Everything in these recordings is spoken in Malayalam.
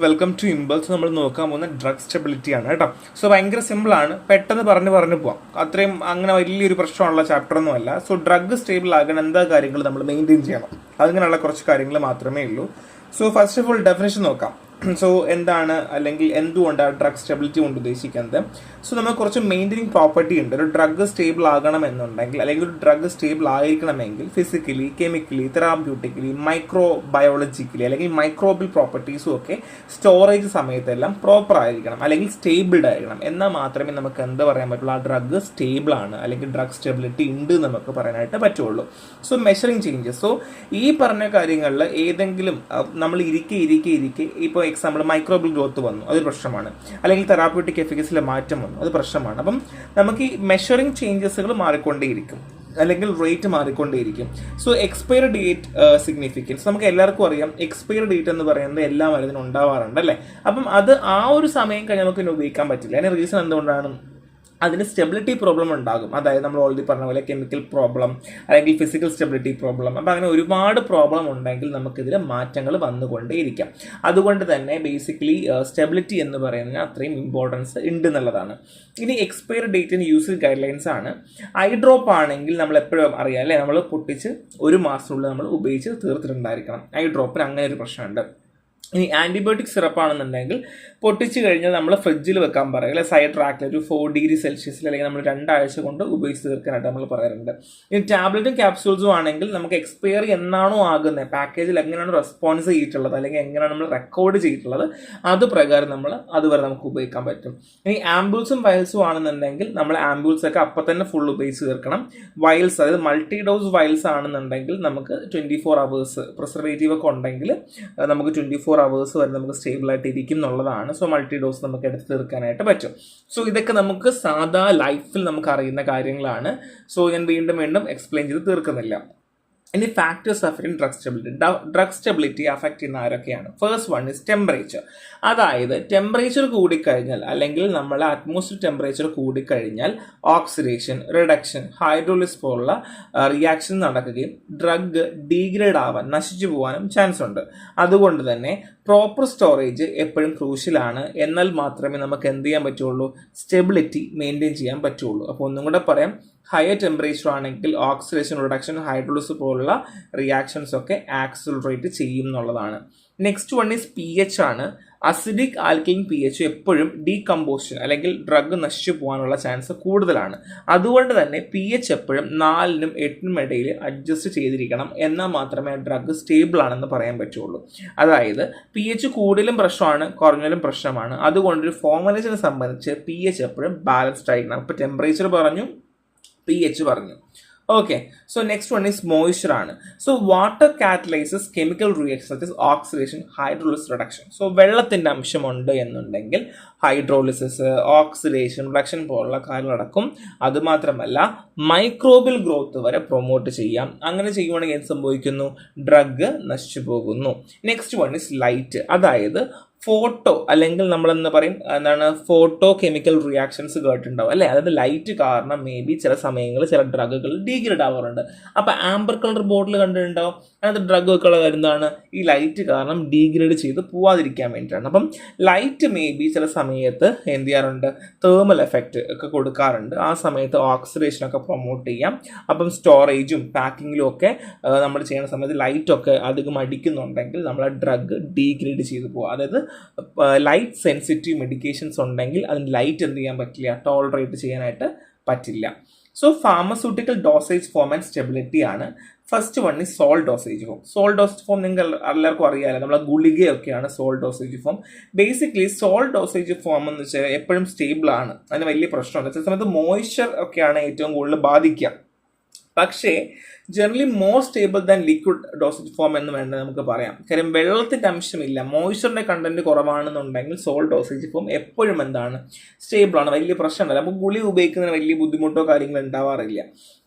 Welcome to impulse. നമ്മൾ നോക്കാൻ പോകുന്ന ഡ്രഗ് സ്റ്റെബിലിറ്റി ആണ് കേട്ടോ. സോ ഭയങ്കര സിമ്പിളാണ്, പെട്ടെന്ന് പറഞ്ഞു പോവാം. അത്രയും അങ്ങനെ വലിയൊരു പ്രശ്നമുള്ള ചാപ്റ്റർ ഒന്നും അല്ല. സോ ഡ്രഗ് സ്റ്റേബിൾ ആകാൻ എന്താ കാര്യങ്ങൾ നമ്മൾ മെയിൻറ്റെയിൻ ചെയ്യണം, അങ്ങനെയുള്ള കുറച്ച് കാര്യങ്ങൾ മാത്രമേ ഉള്ളൂ. So first of all definition നോക്കാം. സോ എന്താണ് അല്ലെങ്കിൽ എന്തുകൊണ്ടാണ് ഡ്രഗ് സ്റ്റെബിലിറ്റി കൊണ്ട് ഉദ്ദേശിക്കുന്നത്? സോ നമുക്ക് കുറച്ച് മെയിൻറ്റെയിനിങ് പ്രോപ്പർട്ടി ഉണ്ട്. ഒരു ഡ്രഗ് സ്റ്റേബിൾ ആകണമെന്നുണ്ടെങ്കിൽ അല്ലെങ്കിൽ ഒരു ഡ്രഗ് സ്റ്റേബിൾ ആയിരിക്കണമെങ്കിൽ ഫിസിക്കലി, കെമിക്കലി, തെറാപ്യൂട്ടിക്കലി, മൈക്രോബയോളജിക്കലി അല്ലെങ്കിൽ മൈക്രോബിയൽ പ്രോപ്പർട്ടീസും ഒക്കെ സ്റ്റോറേജ് സമയത്തെല്ലാം പ്രോപ്പർ ആയിരിക്കണം അല്ലെങ്കിൽ സ്റ്റേബിൾഡ് ആയിരിക്കണം. എന്നാൽ മാത്രമേ നമുക്ക് എന്ത് പറയാൻ പറ്റുള്ളൂ, ആ ഡ്രഗ് സ്റ്റേബിൾ ആണ് അല്ലെങ്കിൽ ഡ്രഗ് സ്റ്റെബിലിറ്റി ഉണ്ട് നമുക്ക് പറയാനായിട്ട് പറ്റുള്ളൂ. So measuring changes. സോ ഈ പറഞ്ഞ കാര്യങ്ങളിൽ ഏതെങ്കിലും നമ്മൾ ഇരിക്കെ ഇപ്പോൾ എക്സാമ്പിൾ മൈക്രോബിയൽ ഗ്രോത്ത് വന്നു, അതൊരു പ്രശ്നമാണ്. അല്ലെങ്കിൽ തെറാപ്യൂട്ടിക് എഫിക്കസിയിലെ മാറ്റം വന്നു, അത് പ്രശ്നമാണ്. അപ്പം നമുക്ക് ഈ മെഷറിംഗ് ചേഞ്ചസുകൾ മാറിക്കൊണ്ടേയിരിക്കും അല്ലെങ്കിൽ റേറ്റ് മാറിക്കൊണ്ടേയിരിക്കും. സോ എക്സ്പയറി ഡേറ്റ് സിഗ്നിഫിക്കൻസ് നമുക്ക് എല്ലാവർക്കും അറിയാം. എക്സ്പയറി ഡേറ്റ് എന്ന് പറയുന്നത് എല്ലാ മരുന്നിനും ഉണ്ടാവാറുണ്ട് അല്ലേ. അപ്പം അത് ആ ഒരു സമയം കഴിഞ്ഞ് നമുക്ക് ഉപയോഗിക്കാൻ പറ്റില്ല. അതിന് റീസൺ എന്തുകൊണ്ടാണ്? അതിന് സ്റ്റെബിലിറ്റി പ്രോബ്ലം ഉണ്ടാകും. അതായത് നമ്മൾ ഓൾറെഡി പറഞ്ഞ പോലെ കെമിക്കൽ പ്രോബ്ലം അല്ലെങ്കിൽ ഫിസിക്കൽ സ്റ്റെബിലിറ്റി പ്രോബ്ലം. അപ്പം അങ്ങനെ ഒരുപാട് പ്രോബ്ലം ഉണ്ടെങ്കിൽ നമുക്കിതിൽ മാറ്റങ്ങൾ വന്നുകൊണ്ടേയിരിക്കാം. അതുകൊണ്ട് തന്നെ ബേസിക്കലി സ്റ്റെബിലിറ്റി എന്ന് പറയുന്നതിന് അത്രയും ഇമ്പോർട്ടൻസ് ഉണ്ട് എന്നുള്ളതാണ്. ഇനി എക്സ്പയറി ഡേറ്റിന് യൂസേജ് ഗൈഡ് ലൈൻസ് ആണ്. ഐ ഡ്രോപ്പ് ആണെങ്കിൽ നമ്മൾ എപ്പോഴും അറിയാം അല്ലേ, നമ്മൾ പൊട്ടിച്ച് ഒരു മാസത്തിനുള്ളിൽ നമ്മൾ ഉപയോഗിച്ച് തീർത്തിട്ടുണ്ടായിരിക്കണം. ഐ ഡ്രോപ്പിന് അങ്ങനെ ഒരു പ്രശ്നമുണ്ട്. ഇനി ആൻറ്റിബയോട്ടിക് സിറപ്പ് ആണെന്നുണ്ടെങ്കിൽ പൊട്ടിച്ച് കഴിഞ്ഞാൽ നമ്മൾ ഫ്രിഡ്ജിൽ വെക്കാൻ പറയും അല്ലെ, സൈഡ് ട്രാക്കിൽ ഒരു 4 ഡിഗ്രി സെൽഷ്യസിൽ അല്ലെങ്കിൽ നമ്മൾ 2 ആഴ്ച കൊണ്ട് ഉപയോഗിച്ച് തീർക്കാനായിട്ട് നമ്മൾ പറയാറുണ്ട്. ഇനി ടാബ്ലറ്റും ക്യാപ്സ്യൂൾസും ആണെങ്കിൽ നമുക്ക് എക്സ്പയറി എന്നാണോ ആകുന്നത്, പാക്കേജിൽ എങ്ങനെയാണ് റെസ്പോൺസ് ചെയ്തിട്ടുള്ളത് അല്ലെങ്കിൽ എങ്ങനെയാണ് നമ്മൾ റെക്കോർഡ് ചെയ്തിട്ടുള്ളത്, അത് പ്രകാരം നമ്മൾ അതുവരെ നമുക്ക് ഉപയോഗിക്കാൻ പറ്റും. ഇനി ആംബുൾസും വയൽസും ആണെന്നുണ്ടെങ്കിൽ നമ്മൾ ആംബുൾസ് ഒക്കെ അപ്പം തന്നെ ഫുൾ ഉപയോഗിച്ച് തീർക്കണം. വയൽസ് അതായത് മൾട്ടി ഡോസ് വയൽസ് ആണെന്നുണ്ടെങ്കിൽ നമുക്ക് 24 hours പ്രിസർവേറ്റീവ് ഒക്കെ ഉണ്ടെങ്കിൽ നമുക്ക് 24 hours വരെ നമുക്ക് സ്റ്റേബിൾ ആയിട്ട് ഇരിക്കും എന്നുള്ളതാണ്. സോ മൾട്ടി ഡോസ് നമുക്ക് എടുത്ത് തീർക്കാനായിട്ട് പറ്റും. സോ ഇതൊക്കെ നമുക്ക് സാധാ ലൈഫിൽ നമുക്ക് അറിയുന്ന കാര്യങ്ങളാണ്. സോ ഞാൻ വീണ്ടും എക്സ്പ്ലെയിൻ ചെയ്ത് തീർക്കുന്നില്ല. ഇനി factors affecting drug stability. Drug stability affect ചെയ്യുന്ന ആരൊക്കെയാണ്? First one is temperature. അതായത് ടെമ്പറേച്ചർ കൂടിക്കഴിഞ്ഞാൽ അല്ലെങ്കിൽ നമ്മളെ അറ്റ്മോസ്ഫിയർ ടെമ്പറേച്ചർ കൂടിക്കഴിഞ്ഞാൽ ഓക്സിഡേഷൻ, റിഡക്ഷൻ, ഹൈഡ്രോളിസ് പോലുള്ള റിയാക്ഷൻ നടക്കുകയും ഡ്രഗ് ഡീഗ്രേഡ് ആവാൻ, നശിച്ചു പോകാനും ചാൻസ് ഉണ്ട്. അതുകൊണ്ട് തന്നെ പ്രോപ്പർ സ്റ്റോറേജ് എപ്പോഴും ക്രൂഷ്യലാണ്. എന്നാൽ മാത്രമേ നമുക്ക് എന്ത് ചെയ്യാൻ പറ്റുള്ളൂ, സ്റ്റെബിലിറ്റി മെയിൻറ്റെയിൻ ചെയ്യാൻ പറ്റുള്ളൂ. അപ്പോൾ ഒന്നും കൂടെ പറയാം, ഹയർ ടെമ്പറേച്ചർ ആണെങ്കിൽ ഓക്സിഡേഷൻ, റിഡക്ഷൻ, ഹൈഡ്രോളിസ് പോലുള്ള റിയാക്ഷൻസ് ഒക്കെ ആക്സിലറേറ്റ് ചെയ്യും എന്നുള്ളതാണ്. നെക്സ്റ്റ് വൺ ഈസ് pH ആണ്. അസിഡിക് ആൽക്കലൈൻ pH എപ്പോഴും ഡീകമ്പോസിഷൻ അല്ലെങ്കിൽ ഡ്രഗ് നശിച്ചു പോകാനുള്ള ചാൻസ് കൂടുതലാണ്. അതുകൊണ്ട് തന്നെ pH എപ്പോഴും 4നും 8നും ഇടയിൽ അഡ്ജസ്റ്റ് ചെയ്തിരിക്കണം. എന്നാൽ മാത്രമേ ഡ്രഗ് സ്റ്റേബിൾ ആണെന്ന് പറയാൻ പറ്റുള്ളൂ. അതായത് pH കൂടുതലും പ്രശ്നമാണ്, കുറഞ്ഞാലും പ്രശ്നമാണ്. അതുകൊണ്ടൊരു ഫോർമുലേഷനെ സംബന്ധിച്ച് pH എപ്പോഴും ബാലൻസ്ഡ് ആയിരിക്കണം. ഇപ്പോൾ ടെമ്പറേച്ചർ പറഞ്ഞു, pH പറഞ്ഞു. Okay, so next one is moisture ആണ്. So water catalyses chemical reaction such as oxidation, hydrolysis, reduction. So വെള്ളത്തിൻ്റെ അംശമുണ്ട് എന്നുണ്ടെങ്കിൽ ഹൈഡ്രോളിസിസ്, ഓക്സിഡേഷൻ, റിഡക്ഷൻ പോലുള്ള കാര്യങ്ങൾ നടക്കും. അതുമാത്രമല്ല മൈക്രോബിയൽ ഗ്രോത്ത് വരെ പ്രൊമോട്ട് ചെയ്യാം. അങ്ങനെ ചെയ്യുവാണെങ്കിൽ എന്ത് സംഭവിക്കുന്നു, ഡ്രഗ് നശിച്ചു പോകുന്നു. Next one is light. അതായത് ഫോട്ടോ അല്ലെങ്കിൽ നമ്മളെന്ന് പറയും എന്താണ്, ഫോട്ടോ കെമിക്കൽ റിയാക്ഷൻസ് കേട്ടിട്ടുണ്ടാവും അല്ലേ. അതായത് ലൈറ്റ് കാരണം മേ ബി ചില സമയങ്ങളിൽ ചില ഡ്രഗുകൾ ഡീഗ്രേഡ് ആവാറുണ്ട്. അപ്പം ആംബർ കളർ ബോട്ടിൽ കണ്ടിട്ടുണ്ടാവും. അതിനകത്ത് ഡ്രഗുകളുടെ കാര്യം എന്താണ്, ഈ ലൈറ്റ് കാരണം ഡീഗ്രേഡ് ചെയ്ത് പോവാതിരിക്കാൻ വേണ്ടിയിട്ടാണ്. അപ്പം ലൈറ്റ് മേ ബി ചില സമയത്ത് എന്ത് ചെയ്യാറുണ്ട്, തേർമൽ എഫക്റ്റ് ഒക്കെ കൊടുക്കാറുണ്ട്. ആ സമയത്ത് ഓക്സിഡേഷനൊക്കെ പ്രൊമോട്ട് ചെയ്യാം. അപ്പം സ്റ്റോറേജും പാക്കിങ്ങിലും ഒക്കെ നമ്മൾ ചെയ്യുന്ന സമയത്ത് ലൈറ്റൊക്കെ അധികം അടിക്കുന്നുണ്ടെങ്കിൽ നമ്മളെ ഡ്രഗ് ഡീഗ്രേഡ് ചെയ്ത് പോകും. അതായത് ലൈറ്റ് സെൻസിറ്റീവ് മെഡിക്കേഷൻസ് ഉണ്ടെങ്കിൽ അതിന് ലൈറ്റ് എന്ത് ചെയ്യാൻ പറ്റില്ല, ടോളറേറ്റ് ചെയ്യാനായിട്ട് പറ്റില്ല. So pharmaceutical dosage form and stability ആണ്. First one is solid dosage form. Solid dosage form നിങ്ങൾ എല്ലാവർക്കും അറിയാമല്ലോ, നമ്മളെ ഗുളികയൊക്കെയാണ് solid dosage form. Basically solid dosage form എന്ന് വെച്ചാൽ എപ്പോഴും സ്റ്റേബിൾ ആണ്, അതിന് വലിയ പ്രശ്നമുണ്ട്. ചില സമയത്ത് മോയ്സ്ചർ ഒക്കെയാണ് ഏറ്റവും കൂടുതൽ ബാധിക്കുക. പക്ഷേ generally more stable than liquid dosage form എന്ന് വേണ്ടത് നമുക്ക് പറയാം. കാര്യം വെള്ളത്തിൻ്റെ അംശമില്ല, മോയ്സ്ചറിൻ്റെ കണ്ടന്റ് കുറവാണെന്നുണ്ടെങ്കിൽ സോൾ ഡോസേജ് ഫോം എപ്പോഴും എന്താണ്, സ്റ്റേബിൾ ആണ്, വലിയ പ്രശ്നമല്ല. നമുക്ക് ഗുളി ഉപയോഗിക്കുന്നതിന് വലിയ ബുദ്ധിമുട്ടോ കാര്യങ്ങളോ ഉണ്ടാവാറില്ല.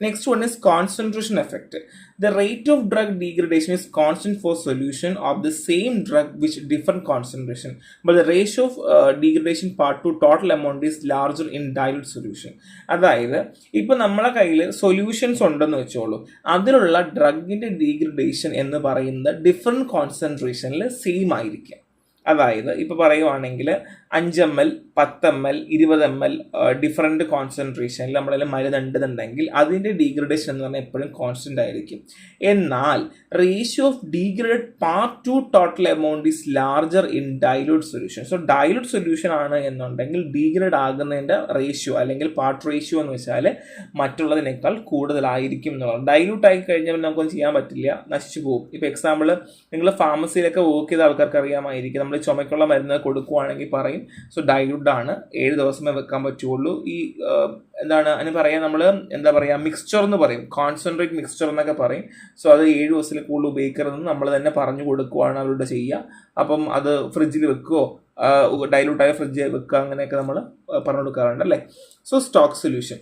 Next one is concentration effect. The rate of drug degradation is constant for solution of the same drug with different concentration, but the ratio of degradation part to total amount is larger in dilute solution. അതായത് ഇപ്പൊ നമ്മളെ കയ്യിൽ സൊല്യൂഷൻസ് ഉണ്ടെന്ന് വെച്ചോളൂ, അതിലുള്ള ഡ്രഗിന്റെ ഡീഗ്രഡേഷൻ എന്ന് പറയുന്നത് ഡിഫറെന്റ് കോൺസെൻട്രേഷനിൽ സെയിം ആയിരിക്കും. അതായത് ഇപ്പോൾ പറയുവാണെങ്കിൽ 5 ml 10 ml 20 ml ഡിഫറെൻറ്റ് കോൺസെൻട്രേഷനിൽ നമ്മളതിൽ മരുന്നുണ്ടെന്നുണ്ടെങ്കിൽ അതിൻ്റെ ഡീഗ്രഡേഷൻ എന്ന് പറഞ്ഞാൽ എപ്പോഴും കോൺസ്റ്റൻ്റ് ആയിരിക്കും. എന്നാൽ ratio of degrade part two total amount is larger in dilute solution. So dilute solution ആണ് എന്നുണ്ടെങ്കിൽ ഡീഗ്രേഡ് ആകുന്നതിൻ്റെ റേഷ്യോ അല്ലെങ്കിൽ പാർട്ട് റേഷ്യോ എന്ന് വെച്ചാൽ മറ്റുള്ളതിനേക്കാൾ കൂടുതലായിരിക്കും എന്നുള്ളത്. ഡൈലൂട്ട് ആയി കഴിഞ്ഞാൽ നമുക്കൊന്നും ചെയ്യാൻ പറ്റില്ല, നശിച്ചു പോകും. ഇപ്പോൾ എക്സാമ്പിൾ നിങ്ങൾ ഫാർമസിയിലൊക്കെ വർക്ക് ചെയ്ത ആൾക്കാർക്ക് അറിയാമായിരിക്കും, നമ്മൾ ചുമക്കുള്ള മരുന്ന് കൊടുക്കുവാണെങ്കിൽ പറയും സോ ഡൈലൂട്ട് ആണ്, 7 ദിവസമേ വെക്കാൻ പറ്റുള്ളൂ. ഈ എന്താണ് അതിന് പറയാം, നമ്മൾ എന്താ പറയുക, മിക്സ്ചർ എന്ന് പറയും, കോൺസെൻട്രേറ്റ് മിക്സ്ചർ എന്നൊക്കെ പറയും. സോ അത് 7 ദിവസത്തിൽ കൂടുതൽ ഉപയോഗിക്കരുതെന്ന് നമ്മൾ തന്നെ പറഞ്ഞു കൊടുക്കുവാണ് അവരോട് ചെയ്യുക. അപ്പം അത് ഫ്രിഡ്ജിൽ വെക്കുകയോ ഡൈലൂട്ടായ ഫ്രിഡ്ജിൽ വെക്കുക അങ്ങനെയൊക്കെ നമ്മൾ പറഞ്ഞു കൊടുക്കാറുണ്ട് അല്ലേ. സോ സ്റ്റോക്ക് സൊല്യൂഷൻ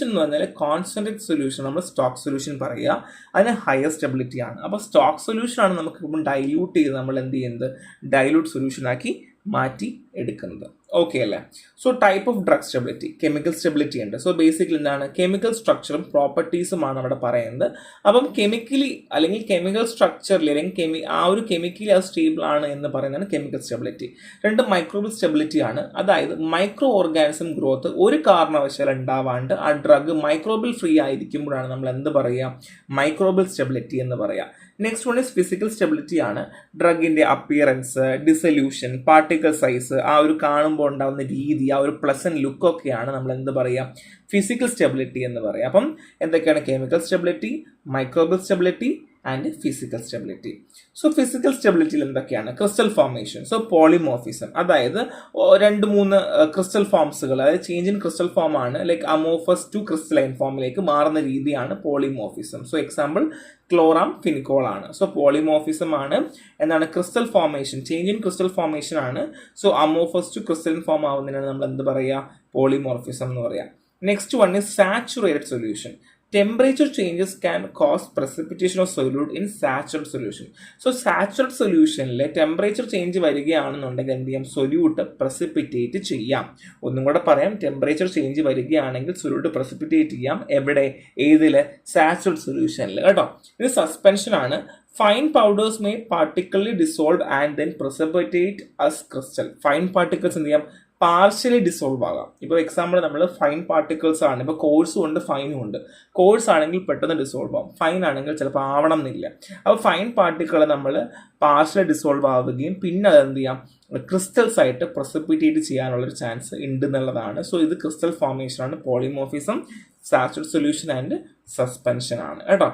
എന്ന് പറഞ്ഞാൽ കോൺസെൻട്രേറ്റ് സൊല്യൂഷൻ നമ്മൾ സ്റ്റോക്ക് സൊല്യൂഷൻ പറയുക, അതിന് ഹയർ സ്റ്റെബിലിറ്റി ആണ്. അപ്പോൾ സ്റ്റോക്ക് സൊല്യൂഷൻ ആണ് നമുക്ക് ഇപ്പം ഡൈല്യൂട്ട് ചെയ്ത് നമ്മൾ എന്ത് ചെയ്യുന്നത്, ഡൈല്യൂട്ട് സൊല്യൂഷനാക്കി മാറ്റി എടുക്കുന്നത്. ഓക്കെ അല്ലേ. So type of drug stability, chemical stability ഉണ്ട്. സോ ബേസിക്കലി എന്താണ്, കെമിക്കൽ സ്ട്രക്ചറും പ്രോപ്പർട്ടീസുമാണ് അവിടെ പറയുന്നത്. അപ്പം കെമിക്കലി അല്ലെങ്കിൽ കെമിക്കൽ സ്ട്രക്ചറിൽ അല്ലെങ്കിൽ ആ ഒരു കെമിക്കലി അത് സ്റ്റേബിൾ ആണ് എന്ന് പറയുന്നതാണ് കെമിക്കൽ സ്റ്റെബിലിറ്റി. 2 മൈക്രോബിയൽ സ്റ്റെബിലിറ്റി ആണ്, അതായത് മൈക്രോ ഓർഗാനിസം ഗ്രോത്ത് ഒരു കാരണവശാലും ഉണ്ടാവാണ്ട് ആ ഡ്രഗ് മൈക്രോബിയൽ ഫ്രീ ആയിരിക്കുമ്പോഴാണ് നമ്മൾ എന്ത് പറയുക, മൈക്രോബിയൽ സ്റ്റെബിലിറ്റി എന്ന് പറയുക. Next one is physical stability ആണ്. ഡ്രഗിന്റെ അപ്പിയറൻസ്, ഡിസൊല്യൂഷൻ, പാർട്ടിക്കിൾ സൈസ്, ആ ഒരു കാണുമ്പോൾ ഉണ്ടാകുന്ന രീതി, ആ ഒരു പ്ലസന്റ് ലുക്കൊക്കെയാണ് നമ്മൾ എന്ത് പറയുക, ഫിസിക്കൽ സ്റ്റെബിലിറ്റി എന്ന് പറയുക. അപ്പം എന്തൊക്കെയാണ് chemical stability, microbial stability and physical stability. So physical സ്റ്റെബിലിറ്റിയിൽ എന്തൊക്കെയാണ്, ക്രിസ്റ്റൽ ഫോർമേഷൻ, സോ പോളിമോർഫിസം, അതായത് 2-3 ക്രിസ്റ്റൽ ഫോംസുകൾ, അതായത് ചേഞ്ച് ഇൻ ക്രിസ്റ്റൽ ഫോം ആണ്, ലൈക്ക് അമോഫസ് ടു ക്രിസ്റ്റലൈൻ ഫോമിലേക്ക് മാറുന്ന രീതിയാണ് polymorphism. So example chloramphenicol ആണ്. സോ പോളിമോർഫിസം ആണ്, എന്താണ് crystal formation, change in crystal formation ആണ്. So amorphous to crystalline form ആവുന്നതിനാണ് നമ്മൾ എന്ത് പറയുക, പോളിമോർഫിസം എന്ന് പറയാം. Next one is saturated solution. Temperature changes can cause precipitation of solute in saturated solution. So saturated solutionൽ ടെമ്പറേച്ചർ ചേഞ്ച് വരികയാണെന്നുണ്ടെങ്കിൽ എന്ത് ചെയ്യാം, സൊല്യൂട്ട് പ്രസിപ്പിറ്റേറ്റ് ചെയ്യാം. ഒന്നും കൂടെ പറയാം, ടെമ്പറേച്ചർ ചേഞ്ച് വരികയാണെങ്കിൽ സൊല്യൂട്ട് പ്രസിപ്പിറ്റേറ്റ് ചെയ്യാം. എവിടെ, ഏതിൽ, സാച്ചുറേറ്റഡ് സൊല്യൂഷനിൽ കേട്ടോ. ഇത് സസ്പെൻഷൻ ആണ്. Fine powders may partially dissolve and then precipitate as crystal. Fine particles എന്ത് ചെയ്യാം, പാർഷ്യലി ഡിസോൾവ് ആകാം. ഇപ്പോൾ എക്സാമ്പിൾ നമ്മൾ ഫൈൻ പാർട്ടിക്കിൾസ് ആണ്, ഇപ്പോൾ കോഴ്സും ഉണ്ട് ഫൈനും ഉണ്ട്. കോഴ്സ് ആണെങ്കിൽ പെട്ടെന്ന് ഡിസോൾവ് ആവും, ഫൈൻ ആണെങ്കിൽ ചിലപ്പോൾ ആവണം എന്നില്ല. അപ്പോൾ ഫൈൻ പാർട്ടിക്കിൾ നമ്മൾ പാർഷ്യലി ഡിസോൾവ് ആവുകയും പിന്നെ അത് എന്ത് ചെയ്യാം, ക്രിസ്റ്റൽസ് ആയിട്ട് പ്രസിപ്പിറ്റേറ്റ് ചെയ്യാനുള്ളൊരു ചാൻസ് ഉണ്ട് എന്നുള്ളതാണ്. സോ ഇത് ക്രിസ്റ്റൽ ഫോർമേഷൻ ആണ്, polymorphism, saturated solution and suspension ആണ് കേട്ടോ.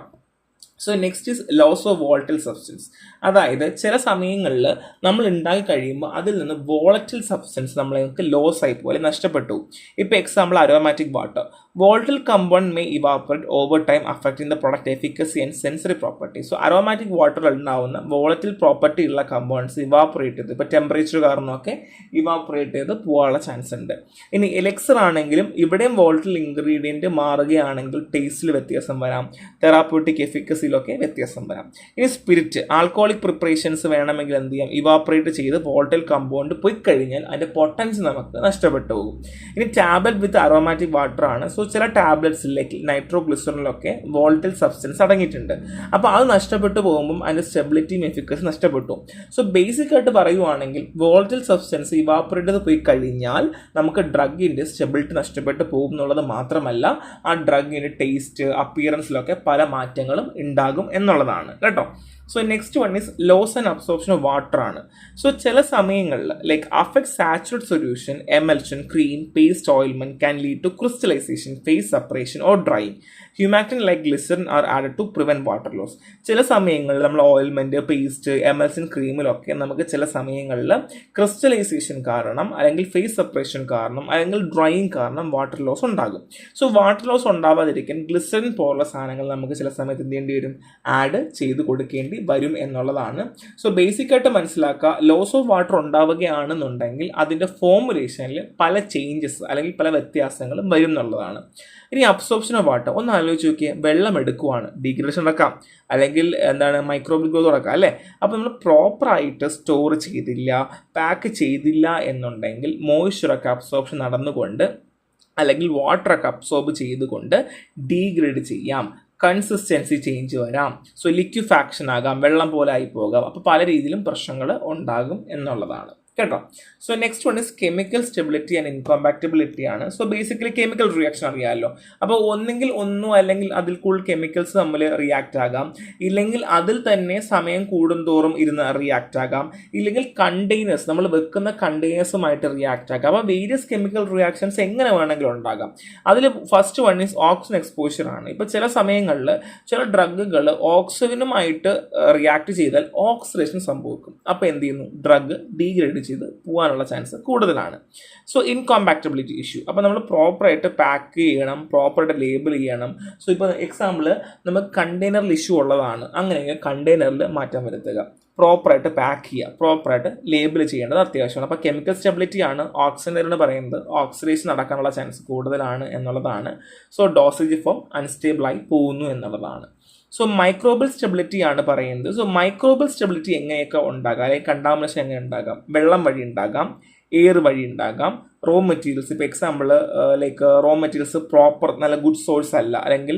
So next is loss of volatile substance. അതായത് ചില സമയങ്ങളിൽ നമ്മൾ ഉണ്ടാക്കി കഴിയുമ്പോൾ അതിൽ നിന്ന് വോളറ്റൈൽ സബ്സ്റ്റൻസ് നമ്മൾക്ക് ലോസ് ആയി പോലെ നഷ്ടപ്പെട്ടു. ഇപ്പോൾ example aromatic water. Volatile compound may evaporate over time affecting the product efficacy and sensory property. So aromatic വാട്ടറിൽ ഉണ്ടാവുന്ന വോളറ്റൈൽ പ്രോപ്പർട്ടി ഉള്ള കമ്പൗണ്ട്സ് ഇവാപ്പറേറ്റ് ചെയ്ത്, ഇപ്പോൾ ടെമ്പറേച്ചർ കാരണമൊക്കെ ഇവാപ്പറേറ്റ് ചെയ്ത് പോകാനുള്ള ചാൻസ് ഉണ്ട്. ഇനി എലക്സർ ആണെങ്കിലും ഇവിടെയും വോളറ്റൈൽ ഇൻഗ്രീഡിയൻറ്റ് മാറുകയാണെങ്കിൽ ടേസ്റ്റിൽ വ്യത്യാസം വരാം, തെറാപ്യൂട്ടിക് എഫിക്കസിയിലൊക്കെ വ്യത്യാസം വരാം. ഇനി സ്പിരിറ്റ്, ആൽക്കോളിക് പ്രിപ്പറേഷൻസ് വേണമെങ്കിൽ എന്ത് ചെയ്യാം, ഇവാപ്പറേറ്റ് ചെയ്ത് വോളറ്റൈൽ കമ്പൗണ്ട് പോയി കഴിഞ്ഞാൽ അതിൻ്റെ പൊട്ടൻസ് നമുക്ക് നഷ്ടപ്പെട്ടു പോകും. ഇനി ടാബ്ലറ്റ് വിത്ത് അരോമാറ്റിക് വാട്ടർ ആണ്. സോ ചില ടാബ്ലറ്റ്സിലേക്ക് നൈട്രോഗ്ലിസറിനിലൊക്കെ വോളറ്റൈൽ സബ്സ്റ്റൻസ് അടങ്ങിയിട്ടുണ്ട്. അപ്പോൾ അത് നഷ്ടപ്പെട്ടു പോകുമ്പം അതിൻ്റെ സ്റ്റെബിലിറ്റിയും എഫിക്കസി നഷ്ടപ്പെട്ടു. സോ ബേസിക് ആയിട്ട് പറയുവാണെങ്കിൽ വോളറ്റൈൽ സബ്സ്റ്റൻസ് ഇവാപ്പറേറ്റ് ചെയ്ത് പോയി കഴിഞ്ഞാൽ നമുക്ക് ഡ്രഗിൻ്റെ സ്റ്റെബിലിറ്റി നഷ്ടപ്പെട്ടു പോകും എന്നുള്ളത് മാത്രമല്ല, ആ ഡ്രഗിൻ്റെ ടേസ്റ്റ്, അപ്പിയറൻസിലൊക്കെ പല മാറ്റങ്ങളും ഉണ്ടാകും എന്നുള്ളതാണ് കേട്ടോ. So next one is loss and absorption of water ആണ്. സോ ചില സമയങ്ങളിൽ like affect saturated solution, emulsion, cream, paste, ഓയിൽമെന്റ് can lead to crystallisation, phase separation or drying. Humectant like glycerin are added to prevent water loss. ചില സമയങ്ങളിൽ നമ്മൾ ഓയിൽമെന്റ്, പേസ്റ്റ്, എമൽഷൻ, ക്രീമിലൊക്കെ നമുക്ക് ചില സമയങ്ങളിൽ ക്രിസ്റ്റലൈസേഷൻ കാരണം അല്ലെങ്കിൽ ഫേസ് സെപ്പറേഷൻ കാരണം അല്ലെങ്കിൽ ഡ്രൈയിങ് കാരണം വാട്ടർ ലോസ് ഉണ്ടാകും. സോ വാട്ടർ ലോസ് ഉണ്ടാവാതിരിക്കാൻ ഗ്ലിസറിൻ പോലുള്ള സാധനങ്ങൾ നമുക്ക് ചില സമയത്ത് എന്ത് ചെയ്യേണ്ടി വരും, ആഡ് ചെയ്ത് കൊടുക്കേണ്ടി വരും എന്നുള്ളതാണ്. സോ ബേസിക് ആയിട്ട് മനസ്സിലാക്കുക, ലോസ് ഓഫ് വാട്ടർ ഉണ്ടാവുകയാണെന്നുണ്ടെങ്കിൽ അതിൻ്റെ ഫോർമുലേഷനിൽ പല ചേഞ്ചസ് അല്ലെങ്കിൽ പല വ്യത്യാസങ്ങളും വരും എന്നുള്ളതാണ്. ഇനി അബ്സോർപ്ഷൻ ഓഫ് വാട്ടർ ഒന്ന് ആലോചിച്ച് നോക്കിയാൽ, വെള്ളം എടുക്കുവാണ്, ഡീഗ്രേഡേഷൻ നടക്കാം, അല്ലെങ്കിൽ എന്താണ് മൈക്രോബിയൽ ഗ്രോത്ത് നടക്കാം അല്ലേ. അപ്പോൾ നമ്മൾ പ്രോപ്പറായിട്ട് സ്റ്റോർ ചെയ്തില്ല, പാക്ക് ചെയ്തില്ല എന്നുണ്ടെങ്കിൽ മോയ്സ്ചറൊക്കെ അബ്സോർപ്ഷൻ നടന്നുകൊണ്ട് അല്ലെങ്കിൽ വാട്ടറൊക്കെ അബ്സോർബ് ചെയ്തുകൊണ്ട് ഡീഗ്രേഡ് ചെയ്യാം, കൺസിസ്റ്റൻസി ചേഞ്ച് വരാം. സോ ലിക്വിഫാക്ഷൻ ആകാം, വെള്ളം പോലെ ആയി പോകാം. അപ്പോൾ പല രീതിയിലും പ്രശ്നങ്ങൾ ഉണ്ടാകും എന്നുള്ളതാണ് കേട്ടോ. So next one is chemical stability and incompatibility ആണ്. സോ ബേസിക്കലി കെമിക്കൽ റിയാക്ഷൻ അറിയാമല്ലോ. അപ്പോൾ ഒന്നെങ്കിൽ ഒന്നോ അല്ലെങ്കിൽ അതിൽ കൂടുതൽ കെമിക്കൽസ് തമ്മിൽ റിയാക്ട് ആകാം, ഇല്ലെങ്കിൽ അതിൽ തന്നെ സമയം കൂടുന്തോറും ഇരുന്ന് റിയാക്ട് ആകാം, ഇല്ലെങ്കിൽ കണ്ടെയ്നേഴ്സ് നമ്മൾ വെക്കുന്ന കണ്ടെയ്നേഴ്സുമായിട്ട് റിയാക്ട് ആകാം. അപ്പോൾ വേരിയസ് കെമിക്കൽ റിയാക്ഷൻസ് എങ്ങനെ വേണമെങ്കിലും ഉണ്ടാകാം. അതിൽ first one is oxygen exposure ആണ്. ഇപ്പോൾ ചില സമയങ്ങളിൽ ചില ഡ്രഗുകൾ ഓക്സിജനുമായിട്ട് റിയാക്ട് ചെയ്താൽ ഓക്സിഡേഷൻ സംഭവിക്കും. അപ്പോൾ എന്ത് ചെയ്യുന്നു, ഡ്രഗ് ഡീഗ്രേഡ് ചെയ്ത് പോകാനുള്ള ചാൻസ് കൂടുതലാണ്. So incompatibility issue. അപ്പോൾ നമ്മൾ പ്രോപ്പറായിട്ട് പാക്ക് ചെയ്യണം, പ്രോപ്പറായിട്ട് ലേബിൾ ചെയ്യണം. സോ ഇപ്പോൾ എക്സാമ്പിൾ നമുക്ക് കണ്ടെയ്നറിൽ ഇഷ്യൂ ഉള്ളതാണ്, അങ്ങനെയെങ്കിൽ കണ്ടെയ്നറിൽ മാറ്റം വരുത്തുക, പ്രോപ്പറായിട്ട് പാക്ക് ചെയ്യുക, പ്രോപ്പറായിട്ട് ലേബിൾ ചെയ്യേണ്ടത് അത്യാവശ്യമാണ്. അപ്പോൾ കെമിക്കൽ സ്റ്റെബിലിറ്റി ആണ് ഓക്സിജൻ പറയുന്നത് ഓക്സിഡേഷൻ നടക്കാനുള്ള ചാൻസ് കൂടുതലാണ് എന്നുള്ളതാണ്. സോ ഡോസേജ് ഫോം അൺസ്റ്റേബിളായി പോകുന്നു എന്നുള്ളതാണ്. സോ മൈക്രോബൽ സ്റ്റെബിലിറ്റി ആണ് പറയുന്നത്. സോ മൈക്രോബൽ സ്റ്റെബിലിറ്റി എങ്ങനെയൊക്കെ ഉണ്ടാകാം, അല്ലെങ്കിൽ കണ്ടാമിനേഷൻ എങ്ങനെ ഉണ്ടാകാം, വെള്ളം വഴി ഉണ്ടാകാം, എയർ വഴി ഉണ്ടാകാം, റോ മെറ്റീരിയൽസ്. ഇപ്പോൾ example like raw materials proper നല്ല ഗുഡ് സോഴ്സ് അല്ല, അല്ലെങ്കിൽ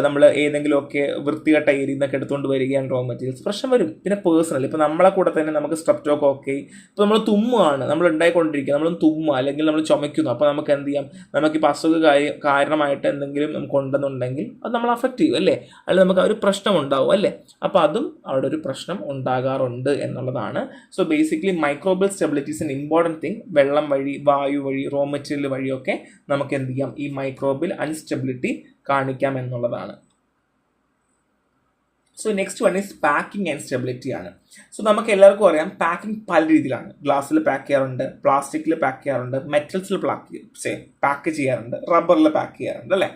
നമ്മൾ ഏതെങ്കിലുമൊക്കെ വൃത്തികെട്ട ഏരിയയിൽ നിന്നൊക്കെ എടുത്തുകൊണ്ട് വരികയാണ് റോ മെറ്റീരിയൽസ്, പ്രശ്നം വരും. പിന്നെ പേഴ്സണൽ, ഇപ്പോൾ നമ്മളെ കൂടെ തന്നെ നമുക്ക് സ്ട്രെപ്റ്റോക്കോക്കെ, ഇപ്പോൾ നമ്മൾ തുമ്മുകയാണ്, നമ്മൾ ഉണ്ടായിക്കൊണ്ടിരിക്കുക, നമ്മൾ തുമ്മുക അല്ലെങ്കിൽ നമ്മൾ ചുമയ്ക്കുന്നു, അപ്പോൾ നമുക്ക് എന്ത് ചെയ്യാം, നമുക്കിപ്പോൾ കാരണമായിട്ട് എന്തെങ്കിലും നമുക്ക് ഉണ്ടെന്നുണ്ടെങ്കിൽ അത് നമ്മൾ അഫക്റ്റ് ചെയ്യും അല്ലേ, അല്ലെങ്കിൽ നമുക്ക് ഒരു പ്രശ്നം ഉണ്ടാവും അല്ലേ. അപ്പോൾ അതും അവിടെ ഒരു പ്രശ്നം ഉണ്ടാകാറുണ്ട് എന്നുള്ളതാണ്. So basically microbial stability is an important thing. വെള്ളം വഴി, വായു വഴി, റോ മെറ്റീരിയൽ വഴിയൊക്കെ നമുക്ക് എന്ത് ചെയ്യാം, ഈ മൈക്രോബിൽ അൺസ്റ്റെബിലിറ്റി കാണിക്കാം എന്നുള്ളതാണ്. So next one is packing and stability ആണ്. സോ നമുക്ക് എല്ലാവർക്കും അറിയാം പാക്കിംഗ് പല രീതിയിലാണ്. ഗ്ലാസ്സിൽ പാക്ക് ചെയ്യാറുണ്ട്, പ്ലാസ്റ്റിക്കിൽ പാക്ക് ചെയ്യാറുണ്ട്, മെറ്റൽസിൽ പാക്ക് ചെയ്യാറുണ്ട്, റബ്ബറിൽ പാക്ക് ചെയ്യാറുണ്ട് അല്ലേ.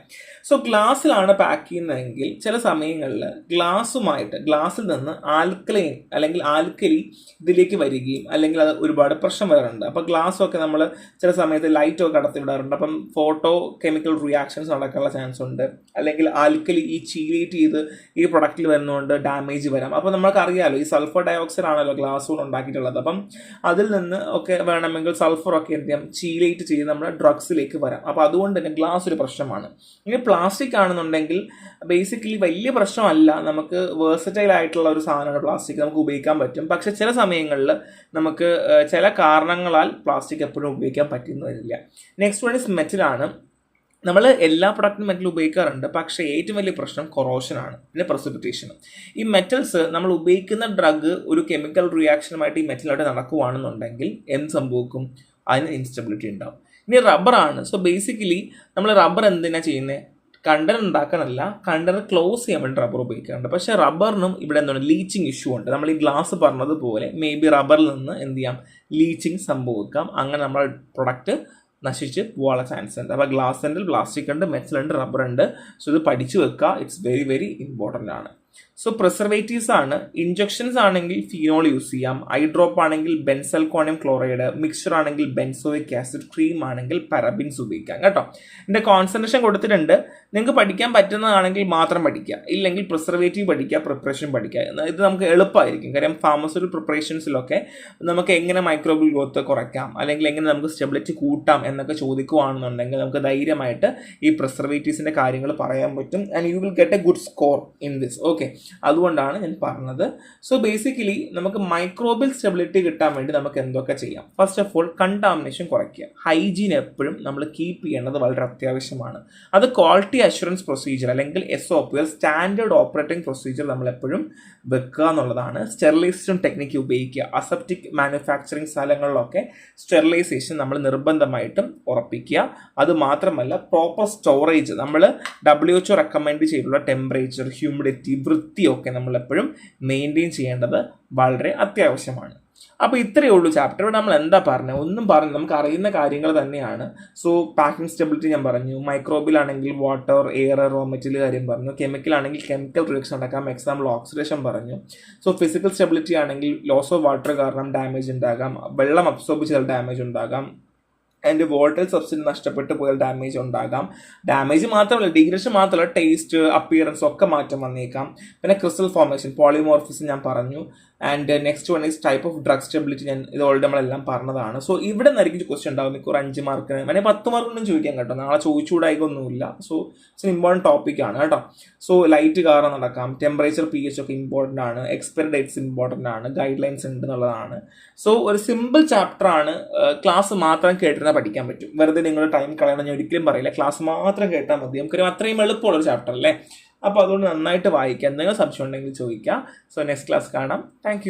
സോ ഗ്ലാസ്സിലാണ് പാക്ക് ചെയ്യുന്നതെങ്കിൽ ചില സമയങ്ങളിൽ ഗ്ലാസ്സിൽ നിന്ന് ആൽക്കലൈൻ അല്ലെങ്കിൽ ആൽക്കലി ഇതിലേക്ക് വരികയും അല്ലെങ്കിൽ അത് ഒരുപാട് പ്രശ്നം വരാറുണ്ട്. അപ്പോൾ ഗ്ലാസ്സൊക്കെ നമ്മൾ ചില സമയത്ത് ലൈറ്റൊക്കെ കടത്തി വിടാറുണ്ട്. അപ്പം ഫോട്ടോ കെമിക്കൽ റിയാക്ഷൻസ് നടക്കാനുള്ള ചാൻസ് ഉണ്ട്, അല്ലെങ്കിൽ ആൽക്കലി ഈ ചീലേറ്റ് ചെയ്ത് ഈ പ്രൊഡക്റ്റിൽ വരുന്നതുകൊണ്ട് ഡാമേജ് വരാം. അപ്പോൾ നമുക്കറിയാമല്ലോ ഈ സൾഫർ ഡയോക്സൈഡ് ആണല്ലോ ഗ്ലാസ് കൊണ്ട് ഉണ്ടാക്കിയിട്ടുള്ളത്. അപ്പം അതിൽ നിന്ന് ഒക്കെ വേണമെങ്കിൽ സൾഫറൊക്കെ എന്ത് ചെയ്യാം, ചീലേറ്റ് ചെയ്ത് നമ്മുടെ ഡ്രഗ്സിലേക്ക് വരാം. അപ്പോൾ അതുകൊണ്ട് തന്നെ ഗ്ലാസ് ഒരു പ്രശ്നമാണ്. ഇനി പ്ലാസ്റ്റിക് ആണെന്നുണ്ടെങ്കിൽ ബേസിക്കലി വലിയ പ്രശ്നമല്ല, നമുക്ക് വേഴ്സറ്റൈൽ ആയിട്ടുള്ള ഒരു സാധനമാണ് പ്ലാസ്റ്റിക്, നമുക്ക് ഉപയോഗിക്കാൻ പറ്റും. പക്ഷെ ചില സമയങ്ങളിൽ നമുക്ക് ചില കാരണങ്ങളാൽ പ്ലാസ്റ്റിക് എപ്പോഴും ഉപയോഗിക്കാൻ പറ്റുന്ന വരില്ല. നെക്സ്റ്റ് വൺ ഇസ് മെറ്റലാണ്. നമ്മൾ എല്ലാ പ്രൊഡക്റ്റും മെറ്റൽ ഉപയോഗിക്കാറുണ്ട്, പക്ഷേ ഏറ്റവും വലിയ പ്രശ്നം കൊറോഷനാണ്, പിന്നെ പ്രസിപ്പിറ്റേഷനും. ഈ മെറ്റൽസ് നമ്മൾ ഉപയോഗിക്കുന്ന ഡ്രഗ് ഒരു കെമിക്കൽ റിയാക്ഷനുമായിട്ട് ഈ മെറ്റലായിട്ട് നടക്കുകയാണെന്നുണ്ടെങ്കിൽ എന്ത് സംഭവിക്കും, അതിന് ഇൻസ്റ്റബിലിറ്റി ഉണ്ടാവും. ഇനി റബ്ബറാണ്. സോ ബേസിക്കലി നമ്മൾ റബ്ബർ എന്തിനാണ് ചെയ്യുന്നത്, കണ്ടന്റ് ഉണ്ടാക്കാനല്ല, കണ്ടന്റ് ക്ലോസ് ചെയ്യാൻ വേണ്ടി റബ്ബർ ഉപയോഗിക്കാറുണ്ട്. പക്ഷേ റബ്ബറിനും ഇവിടെ എന്താണ് ലീച്ചിങ് ഇഷ്യൂ ഉണ്ട്. നമ്മൾ ഈ ഗ്ലാസ് പറഞ്ഞതുപോലെ മേ ബി റബ്ബറിൽ നിന്ന് എന്ത് ചെയ്യാം, ലീച്ചിങ് സംഭവിക്കാം. അങ്ങനെ നമ്മുടെ പ്രൊഡക്റ്റ് നശിച്ച് പോകാനുള്ള ചാൻസ് ഉണ്ട്. അപ്പോൾ ഗ്ലാസ് ഉണ്ട്, പ്ലാസ്റ്റിക് ഉണ്ട്, മെറ്റൽ ഉണ്ട്, റബ്ബർ ഉണ്ട്. സോ ഇത് പഠിച്ചു വെക്കുക, ഇറ്റ്സ് വെരി വെരി ഇമ്പോർട്ടൻ്റ് ആണ്. സോ പ്രിസർവേറ്റീവ്സ് ആണ്. ഇഞ്ചക്ഷൻസ് ആണെങ്കിൽ ഫിനോൾ യൂസ് ചെയ്യാം, ഐ ഡ്രോപ്പ് ആണെങ്കിൽ ബെൻസൽക്കോണിയം ക്ലോറൈഡ്, മിക്സ്ചർ ആണെങ്കിൽ ബെൻസോയിക് ആസിഡ്, ക്രീം ആണെങ്കിൽ പാരബിൻസ് ഉപയോഗിക്കാം കേട്ടോ. ഇതിൻ്റെ കോൺസെൻട്രേഷൻ കൊടുത്തിട്ടുണ്ട്, നിങ്ങൾക്ക് പഠിക്കാൻ പറ്റുന്നതാണെങ്കിൽ മാത്രം പഠിക്കുക, ഇല്ലെങ്കിൽ പ്രിസർവേറ്റീവ് പഠിക്കുക, പ്രിപ്പറേഷൻ പഠിക്കുക. ഇത് നമുക്ക് എളുപ്പമായിരിക്കും. കാര്യം ഫാർമസ്യൂട്ടിക്കൽ പ്രിപ്പറേഷൻസിലൊക്കെ നമുക്ക് എങ്ങനെ മൈക്രോബിയൽ ഗ്രോത്ത് കുറയ്ക്കാം, അല്ലെങ്കിൽ എങ്ങനെ നമുക്ക് സ്റ്റെബിലിറ്റി കൂട്ടാം എന്നൊക്കെ ചോദിക്കുകയാണെന്നുണ്ടെങ്കിൽ നമുക്ക് ധൈര്യമായിട്ട് ഈ പ്രിസർവേറ്റീവ്സിൻ്റെ കാര്യങ്ങൾ പറയാൻ പറ്റും. And you will get A good score in this. Okay, അതുകൊണ്ടാണ് ഞാൻ പറഞ്ഞത്. സോ ബേസിക്കലി നമുക്ക് മൈക്രോബിയൽ സ്റ്റെബിലിറ്റി കിട്ടാൻ വേണ്ടി നമുക്ക് എന്തൊക്കെ ചെയ്യാം. ഫസ്റ്റ് ഓഫ് ഓൾ കണ്ടാമിനേഷൻ കുറയ്ക്കുക. ഹൈജീൻ എപ്പോഴും നമ്മൾ കീപ്പ് ചെയ്യേണ്ടത് വളരെ അത്യാവശ്യമാണ്. അത് ക്വാളിറ്റി അഷുറൻസ് പ്രൊസീജിയർ അല്ലെങ്കിൽ SOP സ്റ്റാൻഡേർഡ് ഓപ്പറേറ്റിംഗ് പ്രൊസീജിയർ നമ്മൾ എപ്പോഴും വെക്കുക എന്നുള്ളതാണ്. സ്റ്റെറിലൈസേഷൻ ടെക്നിക്ക് ഉപയോഗിക്കുക. അസെപ്റ്റിക് മാനുഫാക്ചറിങ് സ്ഥലങ്ങളിലൊക്കെ സ്റ്റെറിലൈസേഷൻ നമ്മൾ നിർബന്ധമായിട്ടും ഉറപ്പിക്കുക. അത് മാത്രമല്ല പ്രോപ്പർ സ്റ്റോറേജ്, നമ്മൾ WHO റെക്കമെൻഡ് ചെയ്തിട്ടുള്ള ടെമ്പറേച്ചർ, ഹ്യൂമിഡിറ്റി, വൃത്തിയൊക്കെ നമ്മളെപ്പോഴും മെയിൻറ്റെയിൻ ചെയ്യേണ്ടത് വളരെ അത്യാവശ്യമാണ്. അപ്പോൾ ഇത്രയേ ഉള്ളൂ ചാപ്റ്റർ. ഇവിടെ നമ്മൾ എന്താ പറഞ്ഞത്, ഒന്നും പറഞ്ഞു, നമുക്ക് അറിയുന്ന കാര്യങ്ങൾ തന്നെയാണ്. സോ പാക്കിംഗ് സ്റ്റെബിലിറ്റി ഞാൻ പറഞ്ഞു, മൈക്രോബിൽ ആണെങ്കിൽ വാട്ടർ, എയർ, റോ മെറ്റീരിയൽ കാര്യം പറഞ്ഞു, കെമിക്കൽ ആണെങ്കിൽ കെമിക്കൽ റിയാക്ഷൻ ഉണ്ടാക്കാം, എക്സാമ്പിൾ ഓക്സിഡേഷൻ പറഞ്ഞു. സോ ഫിസിക്കൽ സ്റ്റെബിലിറ്റി ആണെങ്കിൽ ലോസ് ഓഫ് വാട്ടർ കാരണം ഡാമേജ് ഉണ്ടാകാം, വെള്ളം അബ്സോർബ് ചെയ്താൽ ഡാമേജ് ഉണ്ടാകാം, ആൻഡ് വോൾട്ടൈൽ സബ്സ്റ്റൻസ് നഷ്ടപ്പെട്ടു പോയാൽ ഡാമേജ് ഉണ്ടാകാം. ഡാമേജ് മാത്രമല്ല, ഡീഗ്രേഷൻ മാത്രമല്ല, ടേസ്റ്റ്, അപ്പിയറൻസ് ഒക്കെ മാറ്റം വന്നേക്കാം. പിന്നെ ക്രിസ്റ്റൽ ഫോർമേഷൻ, പോളിമോർഫിസം ഞാൻ പറഞ്ഞു. And next one is type of drug stability. ഞാൻ ഇത് ഓൾറെഡി നമ്മളെല്ലാം പറഞ്ഞതാണ്. സോ ഇവിടെ നിന്നായിരിക്കും ക്വസ്റ്റ്യൻ ഉണ്ടാവും. മിക്കൂർ 5 മാർക്കിന് അങ്ങനെ 10 മാർക്കൊന്നും ചോദിക്കാൻ കേട്ടോ. നാളെ ചോദിച്ചുകൂടായിക്കൊന്നുമില്ല. സോ ഇറ്റ്സ് ഇമ്പോർട്ടൻറ്റ് ടോപ്പിക്കാണ് കേട്ടോ. സോ ലൈറ്റ് കാരണം നടക്കാം. ടെമ്പറേച്ചർ, pH ഒക്കെ ഇമ്പോർട്ടൻ്റ് ആണ്. എക്സ്പയറി ഡേറ്റ്സ് ഇമ്പോർട്ടൻ്റ് ആണ്. ഗൈഡ് ലൈൻസ് ഉണ്ട് എന്നുള്ളതാണ്. സോ ഒരു സിമ്പിൾ ചാപ്റ്റർ ആണ്. ക്ലാസ് മാത്രം കേട്ടിരുന്നാൽ പഠിക്കാൻ പറ്റും. വെറുതെ നിങ്ങൾ ടൈം കളയണം ഞാൻ ഒരിക്കലും പറയില്ല. ക്ലാസ് മാത്രം കേട്ടാൽ മതി. നമുക്കൊരു അത്രയും എളുപ്പമുള്ളൊരു ചാപ്റ്റർ അല്ലേ. അപ്പോൾ അതുകൊണ്ട് നന്നായിട്ട് വായിക്കാം. എന്തെങ്കിലും സംശയം ഉണ്ടെങ്കിൽ ചോദിക്കാം. സോ നെക്സ്റ്റ് ക്ലാസ് കാണാം. താങ്ക്